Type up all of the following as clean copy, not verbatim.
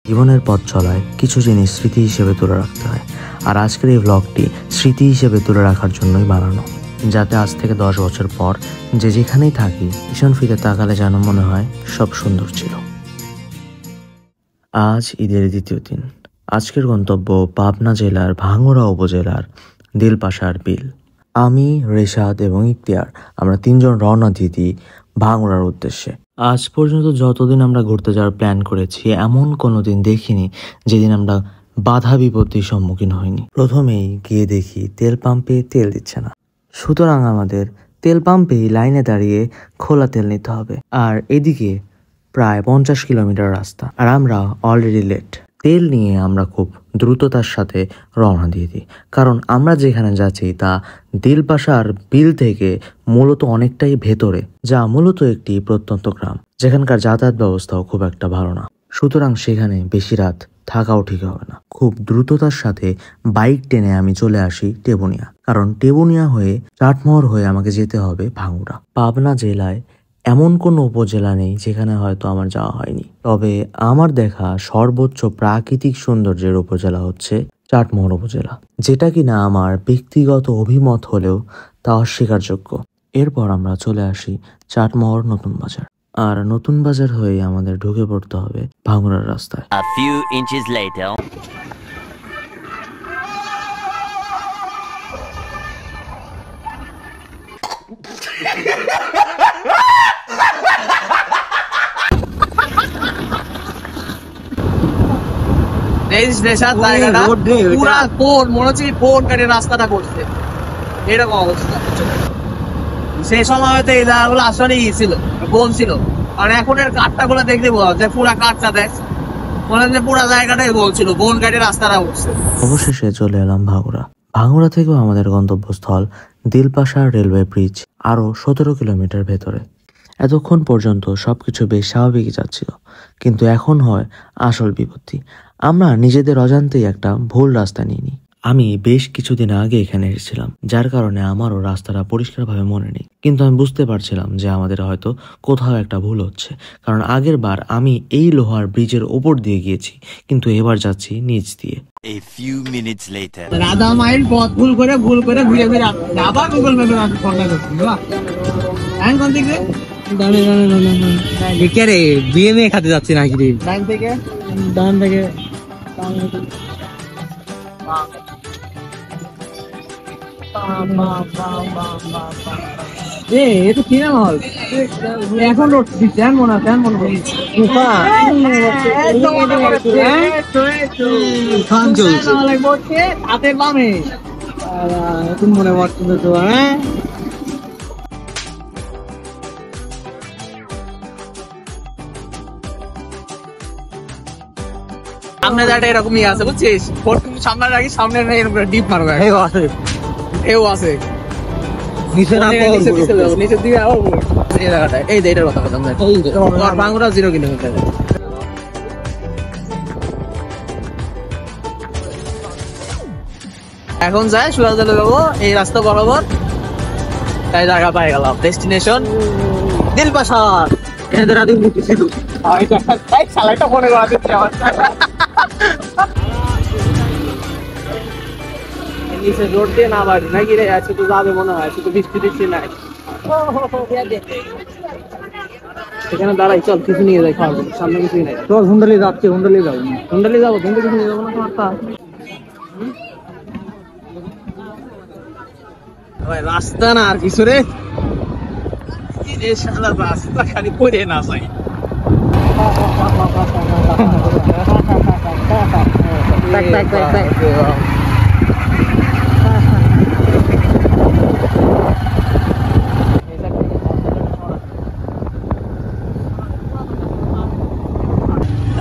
জীবনের পথ চলায় কিছু জিনিস স্মৃতি হিসেবে তুলে রাখতে হয়, আর আজকের এই ব্লগটি স্মৃতি হিসেবে তুলে রাখার জন্যই বানানো, যাতে আজ থেকে 10 বছর পর যে যেখানেই থাকি পিছন ফিরে তাকালে যেন মনে হয় সব সুন্দর ছিল। আজ ঈদের দ্বিতীয় দিন। আজকের গন্তব্য পাবনা জেলার ভাঙ্গুড়া উপজেলার দিলপাশার বিল। আমি, রেশাদ এবং ইখতিয়ার আমরা 3 জন রওনা দিই ভাঙ্গুড়ার উদ্দেশ্যে। আজ পর্যন্ত যতদিন আমরা ঘুরতে যাওয়ার প্ল্যান করেছি এমন কোনো দিন দেখিনি যেদিন আমরা বাধা বিপত্তির সম্মুখীন হইনি। প্রথমেই গিয়ে দেখি তেল পাম্পে তেল দিচ্ছে না, সুতরাং আমাদের তেল পাম্পেই লাইনে দাঁড়িয়ে খোলা তেল নিতে হবে। আর এদিকে প্রায় 50 কিলোমিটার রাস্তা, আর আমরা অলরেডি লেট। তেল নিয়ে আমরা খুব দ্রুততার সাথে রওনা দিয়ে দিই, কারণ আমরা যেখানে যাচ্ছি তা দিলপাশার বিল থেকে মূলত অনেকটাই ভেতরে, যা মূলত একটি প্রত্যন্ত গ্রাম, যেখানকার যাতায়াত ব্যবস্থাও খুব একটা ভালো না। সুতরাং সেখানে বেশি রাত থাকাও ঠিক হবে না। খুব দ্রুততার সাথে বাইক টেনে আমি চলে আসি টেবুনিয়া, কারণ টেবুনিয়া হয়ে চাটমোহর হয়ে আমাকে যেতে হবে ভাঙ্গুড়া। পাবনা জেলায় এমন কোনো উপজেলা নেই যেখানে হয়তো আমার যাওয়া হয়নি, তবে আমার দেখা সর্বোচ্চ প্রাকৃতিক সৌন্দর্যের উপজেলা হচ্ছে চাটমোহর উপজেলা, যেটা কিনা আমার ব্যক্তিগত অভিমত হলেও তা অস্বীকারযোগ্য। এরপর আমরা চলে আসি চাটমোহর নতুন বাজার, আর নতুন বাজার হয়ে আমাদের ঢুকে পড়তে হবে ভাঙ্গুড়ার রাস্তায়। A few inches later. রাস্তাটা করছে এরকম অবস্থা। সেই সময় হয়তো এই জায়গাগুলো আসলে ছিল, বন ছিল, আর এখন এর কাঠটা গুলো দেখতে পাওয়া যায়, পুরা কাঠটা দেখ মনে হচ্ছে পুরা জায়গাটাই বন ছিল, বন কাটে রাস্তাটা উঠছে। অবশেষে চলে এলাম ভাঙ্গুড়া। ভাঙ্গুড়া থেকেও আমাদের গন্তব্যস্থল দিলপাশা রেলওয়ে ব্রিজ, আরো 17 কিলোমিটার ভেতরে। এতক্ষণ পর্যন্ত সবকিছু বেশ স্বাভাবিকই যাচ্ছিল, কিন্তু এখন হয় আসল বিপত্তি। আমরা নিজেদের অজান্তেই একটা ভুল রাস্তা নিয়ে নিই। আমি বেশ কিছুদিন আগে এখানে এসেছিলাম, যার কারণে আমারও রাস্তাটা পরিষ্কারভাবে মনে নেই, কিন্তু আমি বুঝতে পারছিলাম যে আমাদের হয়তো কোথাও একটা ভুল হচ্ছে, কারণ আগের বার আমি এই লোহার ব্রিজের ওপর দিয়ে গিয়েছি, কিন্তু এবার যাচ্ছি নিচ দিয়ে। A few minutes later. Radha mile পথ ভুল করে ঘুরে ঘুরে আবার গুগল ম্যাপে ফোনটা করছি। হ্যাঁ, কোন দিকে রে বিএমএ খাতে যাচ্ছি নাকি রে? ডান থেকে এখন রোড দিচ্ছে মনে হয় হাতের বামে এখন মনে পড়ছে তো। হ্যাঁ, সামনে যাটা এরকমই আছে বুঝছিস, সামনে রাখি, সামনে এরকম ডিপ মারবে। এও আছে নিচের দিকে এই যে এটার কথা বললাম, ভাঙ্গুড়া 0 কিলোমিটার। এখন যায় সুরাজলে যাবো এই রাস্তা বরাবর, তাই জায়গা পাই গেলাম, ডেস্টিনেশন দিলপাশা। রোড দিয়ে না বাড়ি নাকি রে, আছে তো যাবে মনে হয়, শুধু বৃষ্টি নাই এখানে দাঁড়াই। চল কিছু নিয়ে যাই খাওয়াবো, সামনে কিছুই নাই। চল হুন্ডালি যাচ্ছি, হুন্ডালি যাবো কিন্তু কিছু নিয়ে যাবো না তোমার। রাস্তা না আর কিছু রে, রাস্তা খালি পড়ে না চাই।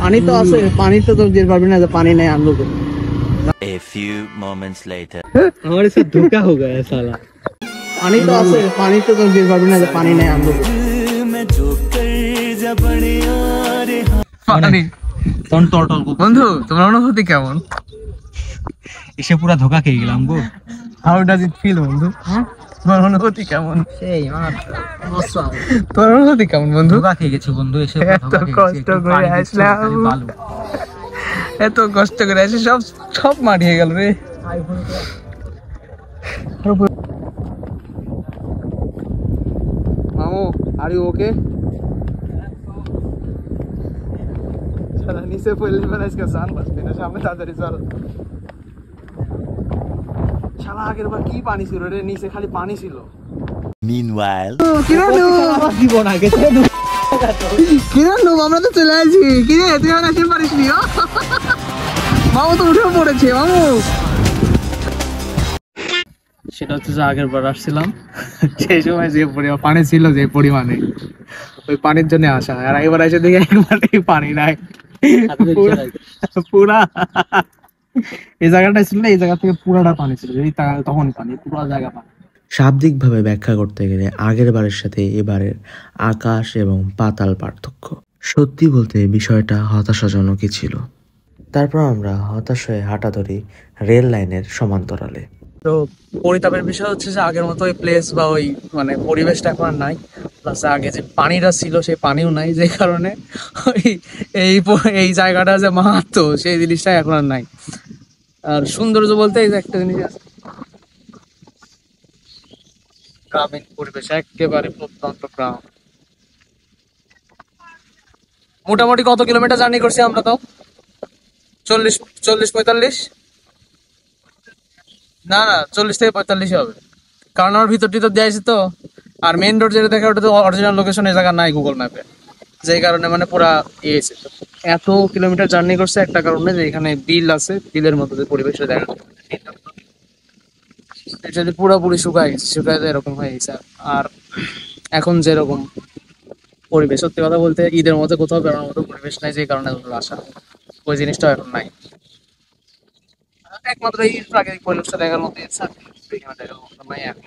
পানি তো আছে, পানি তো যে পারবি না যে পানি নেই আনলো। A few moments later. हमारे साथ धोखा हो गया साला। पानी तो আছে, পানি তো যে পারবি না যে পানি নেই আনলো। বন্ধু তোমার অনুভূতি কেমন? এসে পুরা ধোকা খেয়ে গেলাম গো। হাউ ডাজ ইট ফিল বন্ধু? তোমার অনুভূতি কেমন? সেই অসম। তোর অনুভূতি কেমন বন্ধু? ধোকা খেয়ে গেছি বন্ধু, এসে এত কষ্ট করে আসলাম। এত কষ্ট করে আছে, সব সব মাটি হয়ে গেল রে। মামু আর ইউ ওকে? চলো নিচে পড়লে মানে আজকে সান বাসবে না, সামনে তাড়াতাড়ি চল। শালা আগের বার কি পানি ছিল রে, নিচে খালি পানি ছিল। Meanwhile, আমরা তো চলে আসি। কিরে তুই এখন আসতে পারিস নি? মামু তো উঠে পড়েছে মামু। সেটা হচ্ছে যে আগের বার আসছিলাম সেই সময় যে পরিমাণ পানি ছিল, যে পরিমাণে, ওই পানির জন্য আসা। আর এবার এসে দেখি একবারই পানি নাই, পুরা এই জায়গাটা ছিল না, এই জায়গা থেকে পুরাটা পানি ছিল, তখন পানি পুরো জায়গা পানি। শাব্দিকভাবে ব্যাখ্যা করতে গেলে আগের বারের সাথে এবারের আকাশ এবং পাতাল পার্থক্য। সত্যি বলতে বিষয়টা হতাশাজনকই ছিল। তারপর আমরা হতাশ হয়ে হাঁটা ধরি রেল লাইনের সমান্তরালে। তো পরিতাপের বিষয় হচ্ছে যে আগের মতো ওই প্লেস বা ওই মানে পরিবেশটা এখন আর নাই। প্লাস আগে যে পানিটা ছিল সেই পানিও নাই, যে কারণে ওই এই জায়গাটা যে মাহাত্ম সেই জিনিসটা এখন আর নাই। আর সৌন্দর্য বলতে এই যে একটা জিনিস আছে, গ্রামীণ পরিবেশ, একেবারে প্রত্যন্ত গ্রাম। মোটামুটি কত কিলোমিটার জার্নি করছি আমরা? তাও 40-45, না 40 থেকে 45 হবে, কারণ আমার ভিতর টিতর দিয়েছি তো। আর মেইন রোড যেটা দেখা, ওটা তো অরিজিনাল লোকেশন এই জায়গা নাই গুগল ম্যাপে, যেই কারণে মানে পুরা ইয়েছে। এত কিলোমিটার জার্নি করছে একটা কারণে, যে এখানে বিল আছে, বিলের মধ্যে যে পরিবেশটা দেখা যাচ্ছে পুরোপুরি শুকায় গেছে, শুকায় এরকম হয়ে গেছে। আর এখন যেরকম পরিবেশ, সত্যি কথা বলতে ঈদের মধ্যে কোথাও বেরোনোর মতো পরিবেশ নাই, যে কারণে আসা, ওই জিনিসটাও এখন নাই। একমাত্র এই প্রাকৃতিক পরিবেশটা দেখার মতো ইচ্ছা, এখানে দেখার মতো নাই এখন।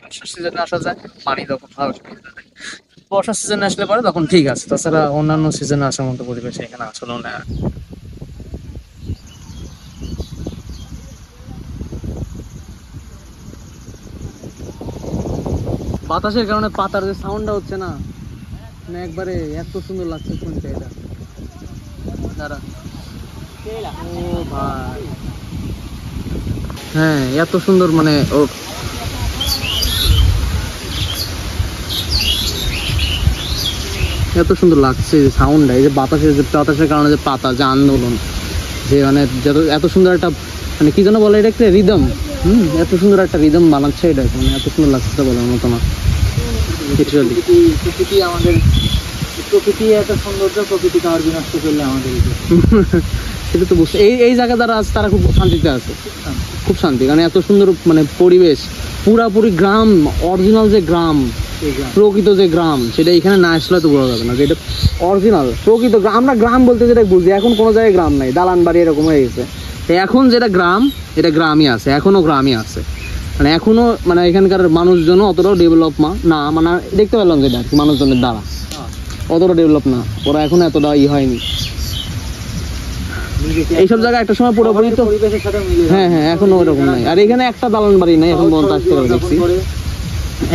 বর্ষার সিজনে আসা যায়, পানি তখন বর্ষার সিজনে আসলে পরে তখন ঠিক আছে, তাছাড়া অন্যান্য সিজনে আসার মতো পরিবেশ এখানে আসলেও না। বাতাসের কারণে পাতার যে সাউন্ডটা হচ্ছে না, মানে একবারে এত সুন্দর লাগছে শুনতে। এটা দাঁড়া, ও ভাই, হ্যাঁ এত সুন্দর, মানে ও এত সুন্দর লাগছে সাউন্ডটা। এই যে বাতাসের কারণে যে পাতা যে আন্দোলন, যে মানে এত সুন্দর একটা মানে কি যেন বলে, এটা একটা রিদম। এত সুন্দর একটা রিদম বানাচ্ছে এটা, মানে এত সুন্দর লাগছে বলার মতো না। প্রকৃতি আমাদের, প্রকৃতি এত সৌন্দর্য, প্রকৃতি কার বিনষ্ট করলে আমাদের সেটা তো বুঝতে। এই জায়গা যারা আছে তারা খুব শান্তিতে আছে, খুব শান্তি, কারণ এত সুন্দর মানে পরিবেশ, পুরাপুরি গ্রাম, অরিজিনাল যে গ্রাম, প্রকৃত যে গ্রাম, সেটা এখানে না আসলে তো বোঝা যাবে না যে এটা অরিজিনাল প্রকৃত গ্রাম। আমরা গ্রাম বলতে যেটা বুঝি, এখন কোনো জায়গায় গ্রাম নাই, দালান বাড়ি এরকম হয়ে গেছে। এখন যেটা গ্রাম, এটা গ্রামই আছে, এখনো গ্রামই আছে, মানে এখনো মানে এখানকার মানুষজন অতটাও ডেভেলপ না, মানে দেখতে পেলাম যেটা আর কি, মানুষজনের দ্বারা অতটা ডেভেলপ না, ওরা এখন এতটা হয়নি এইসব জায়গায়। একটা সময় পুরোপুরি তো হ্যাঁ এখনো ওরকম নাই। আর এখানে একটা দালান বাড়ি নাই এখন পর্যন্ত আসতে পারে দেখছি,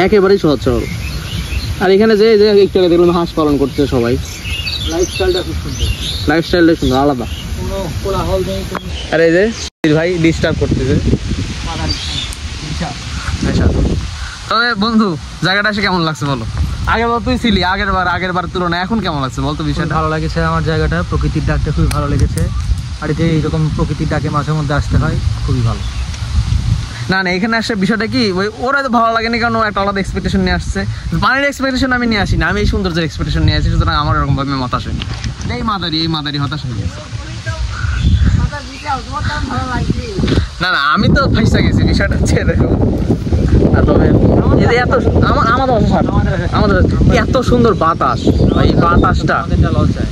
একেবারেই সহজ সরল। আর এখানে যে একটু আগে দেখলাম হাঁস পালন করছে সবাই, লাইফস্টাইলটা সুন্দর, আলাদা। আর এই যে ভাই ডিস্টার্ব করতেছে। তবে বন্ধু জায়গাটা এসে কেমন লাগছে বলো? আগের বার তুই ছিলি, আগের বার তুলনায় এখন কেমন লাগছে বলতো? বিষয়টা ভালো লাগছে আমার, জায়গাটা প্রকৃতির ডাকটা খুবই ভালো লেগেছে। আর যে এইরকম প্রকৃতির ডাকে মাঝে মধ্যে আসতে হয়, খুবই ভালো। না এখানে আসে বিষয়টা কি, ওই ওরা তো ভালো লাগেনি, কারণ একটা আলাদা এক্সপেকটেশন নিয়ে আসছে। পানির এক্সপেকটেশন আমি নিয়ে আসি না, আমি এই সৌন্দর্যের এক্সপেকটেশন নিয়ে আসি, সুতরাং আমার এরকম ভাবে হতাশ হয়নি। এই মাদারি হতাশ হয়ে গেছে। না আমি তো ফাইসা গেছি, বিষয়টা হচ্ছে দেখো। তবে এত আমাদের এত সুন্দর বাতাস, এই বাতাসটা লস যায়,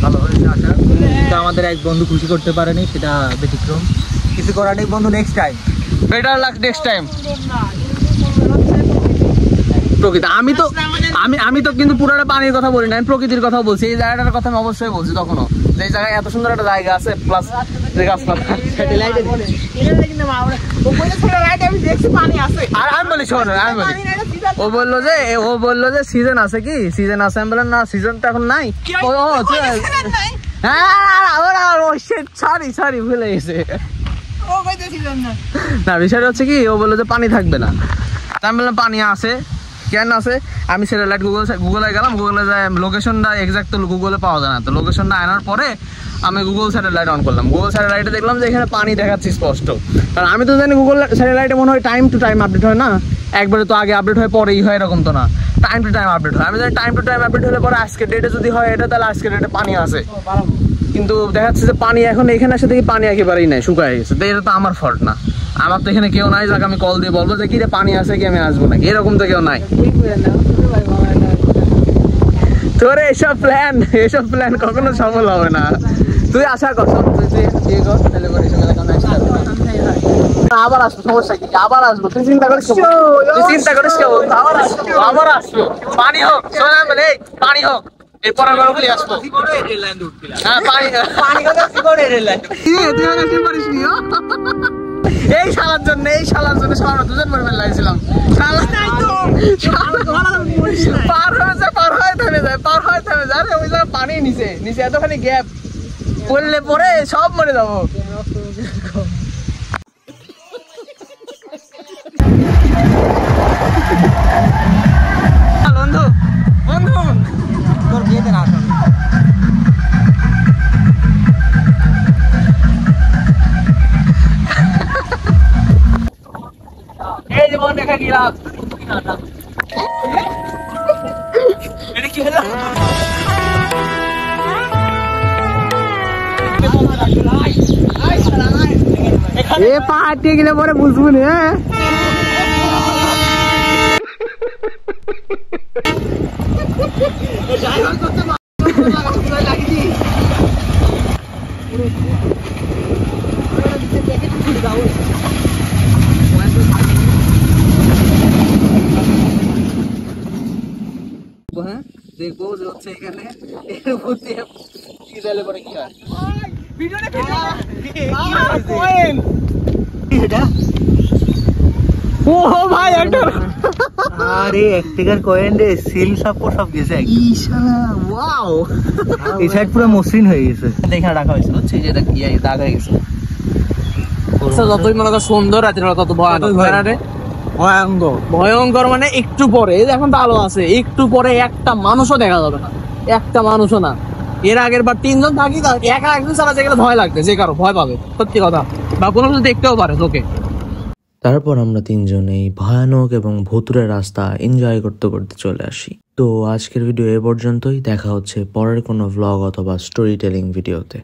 ভালো হয়েছে আসা। কিন্তু আমাদের এক বন্ধু খুশি করতে পারেনি, সেটা ব্যতিক্রম, কিছু করার নেই বন্ধু। Next time better luck, next time. প্রকৃতি আমি তো কিন্তু পুরোটা পানির কথা বলি না, আমি প্রকৃতির কথা বলছি। এই জায়গাটার কথা আমি অবশ্যই বলছি তখনও, যে এই জায়গায় এত সুন্দর একটা জায়গা আছে, প্লাস যে গাছপালা। ও বললো যে সিজন আছে, কি সিজন আছে? আমি বললাম না, সিজন তো এখন নাই। সরি ভুলে গেছে। না বিষয়টা হচ্ছে কি, ও বললো যে পানি থাকবে না। আমি বললাম পানি আছে, কেন আছে? আমি স্যাটেলাইট গুগলে গেলাম, গুগলে যায় লোকেশনটা এক্সাক্ট তো গুগলে পাওয়া যায় না। তো লোকেশনটা আনার পরে আমি গুগল স্যাটেলাইট অন করলাম। গুগল স্যাটেলাইটে দেখলাম যে এখানে পানি দেখাচ্ছে স্পষ্ট। কারণ আমি তো জানি গুগল স্যাটেলাইটে মনে হয় টাইম টু টাইম আপডেট হয় না, একবারে তো আগে আপডেট হয় পরেই হয় এরকম তো না, টাইম টু টাইম আপডেট হয়। আমি জানি টাইম টু টাইম আপডেট হলে পরে আজকের ডেটে যদি হয় এটা, তাহলে আজকের ডেটে পানি আছে। কিন্তু দেখাচ্ছে যে পানি এখন এখানে এসে দেখি পানি একেবারেই নাই, শুকায় গেছে। তো এটা তো আমার ফল্ট না, আমার তো এখানে কেউ নাই যাকে আমি কল দিয়ে বলবো যে কি রে পানি আছে কি, আমি আসবো নাকি, এরকম তো কেউ নাই। তোর এসব প্ল্যান কখনো সফল হবে না। তুই আশা কর, আবার আসবো, সমস্যা কি, আবার আসবো, তুই চিন্তা করিস, আবার আসবো, পানি হোক, পানি হোক, এরপর আসবো। এই শালার জন্য শালা দুজন মরে লাগছিলাম। পার হয়ে থেমে যায়, ওই জায়গায় পানি নিচে এতখানি গ্যাপ পড়লে পরে সব মরে যাবো। বন্ধু তোর বিয়েতে না আসবে। এই যে মন দেখা গেলাম, এটা কি হলো? এ পাহাড় গেলে পরে বুঝবো না। দেখবো যে হচ্ছে এখানে এর মধ্যে কি দিলে পরে কি হয়। ও ভাই একটা, আরে এক টাকার কয়েন রে, সিল সব গেছে। ওয়াও, এই সাইড পুরো মসৃণ হয়ে গেছে। এখানে রাখা হয়েছিল, হচ্ছে যেটা কি দাগ হয়ে গেছে। যতই মনে কর সুন্দর, রাতের বেলা তত ভয়ঙ্কর। মানে একটু পরে, এখন তো আলো আছে, একটু পরে একটা মানুষও দেখা যাবে না, একটা মানুষও না। এর আগের বার 3 জন থাকি, একা একজন চালাতে গেলে ভয় লাগবে, যে কারো ভয় পাবে, সত্যি কথা, বা কোনো কিছু দেখতেও পারে লোকে। তারপর আমরা তিনজন এই ভয়ানক এবং ভুতুরে রাস্তা এনজয় করতে করতে চলে আসি। তো আজকের ভিডিও এ পর্যন্তই, দেখা হচ্ছে পরের কোনো ভ্লগ অথবা স্টোরি টেলিং ভিডিওতে।